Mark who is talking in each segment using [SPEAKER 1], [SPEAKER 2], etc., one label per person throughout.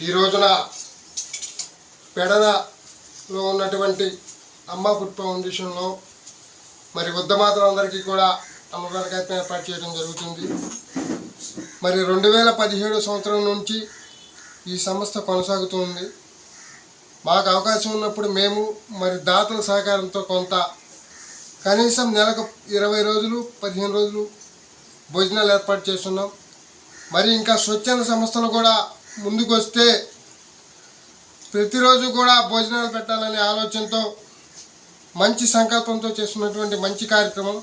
[SPEAKER 1] ఈ రోజున పెడనలో ఉన్నటువంటి అమ్మ ఫుడ్ ఫౌండేషన్లో మరి వృద్ధమాతలందరికీ కూడా అమ్మవారికి అయితే ఏర్పాటు చేయడం జరుగుతుంది. మరి 2017 సంవత్సరం నుంచి ఈ సంస్థ కొనసాగుతుంది. మాకు అవకాశం ఉన్నప్పుడు మేము మరి దాతల సహకారంతో కొంత కనీసం నెలకు 20 రోజులు 15 రోజులు భోజనాలు ఏర్పాటు చేస్తున్నాం. మరి ఇంకా స్వచ్ఛంద సంస్థలు కూడా ముందుకు వస్తే ప్రతిరోజు కూడా భోజనాలు పెట్టాలనే ఆలోచనతో మంచి సంకల్పంతో చేస్తున్నటువంటి మంచి కార్యక్రమం.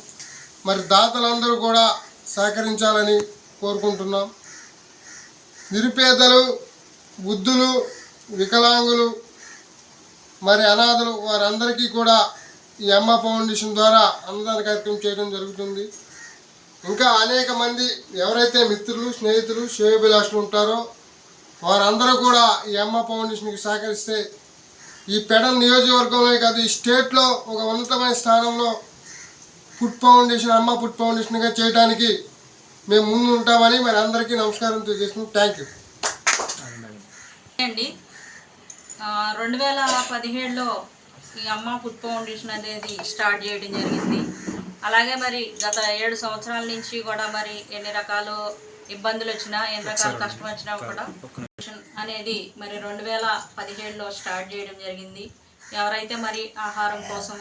[SPEAKER 1] మరి దాతలందరూ కూడా సహకరించాలని కోరుకుంటున్నాం. నిరుపేదలు, వృద్ధులు, వికలాంగులు, మరి అనాథలు వారందరికీ కూడా ఈ అమ్మ ఫౌండేషన్ ద్వారా అన్నదాన కార్యక్రమం చేయడం జరుగుతుంది. ఇంకా అనేక మంది ఎవరైతే మిత్రులు, స్నేహితులు, శ్రేయోభిలాషులు ఉంటారో వారందరూ కూడా ఈ అమ్మ ఫౌండేషన్కి సహకరిస్తే ఈ పెడన్ నియోజకవర్గంలో కాదు ఈ స్టేట్లో ఒక ఉన్నతమైన స్థానంలో ఫుడ్ ఫౌండేషన్ అమ్మ ఫుడ్ ఫౌండేషన్గా చేయడానికి మేము ముందు ఉంటామని మరి అందరికీ నమస్కారం తెలియజేస్తున్నాం. థ్యాంక్ యూ
[SPEAKER 2] అండి. 2017లో ఈ అమ్మ ఫుడ్ ఫౌండేషన్ అనేది స్టార్ట్ చేయడం జరిగింది. అలాగే మరి గత 7 సంవత్సరాల నుంచి కూడా మరి ఎన్ని రకాల ఇబ్బందులు వచ్చినా ఎన్ని రకాల కష్టం వచ్చినా కూడా అనేది మరి 2017లో స్టార్ట్ చేయడం జరిగింది. ఎవరైతే మరి ఆహారం కోసం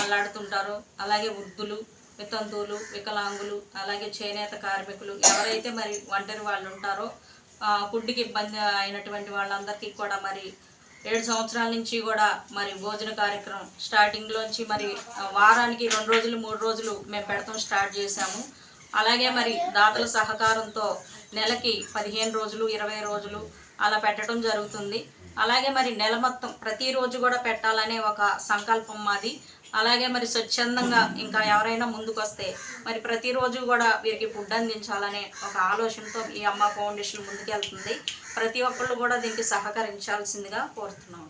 [SPEAKER 2] అల్లాడుతుంటారో అలాగే వృద్ధులు, వితంతువులు, వికలాంగులు, అలాగే చేనేత కార్మికులు ఎవరైతే మరి ఒంటరి వాళ్ళు ఉంటారో ఫుడ్కి ఇబ్బంది అయినటువంటి వాళ్ళందరికీ కూడా మరి 7 సంవత్సరాల నుంచి కూడా మరి భోజన కార్యక్రమం స్టార్టింగ్లోంచి మరి వారానికి 2 రోజులు 3 రోజులు మేము పెడతాం స్టార్ట్ చేశాము. అలాగే మరి దాతల సహకారంతో నెలకి 15 రోజులు 20 రోజులు అలా పెట్టడం జరుగుతుంది. అలాగే మరి నెల మొత్తం ప్రతిరోజు కూడా పెట్టాలనే ఒక సంకల్పం మాది. అలాగే మరి స్వచ్ఛందంగా ఇంకా ఎవరైనా ముందుకు వస్తే మరి ప్రతిరోజు కూడా వీరికి ఫుడ్ అందించాలనే ఒక ఆలోచనతో ఈ అమ్మ ఫౌండేషన్ ముందుకెళ్తుంది. ప్రతి ఒక్కళ్ళు కూడా దీనికి సహకరించాల్సిందిగా కోరుతున్నాము.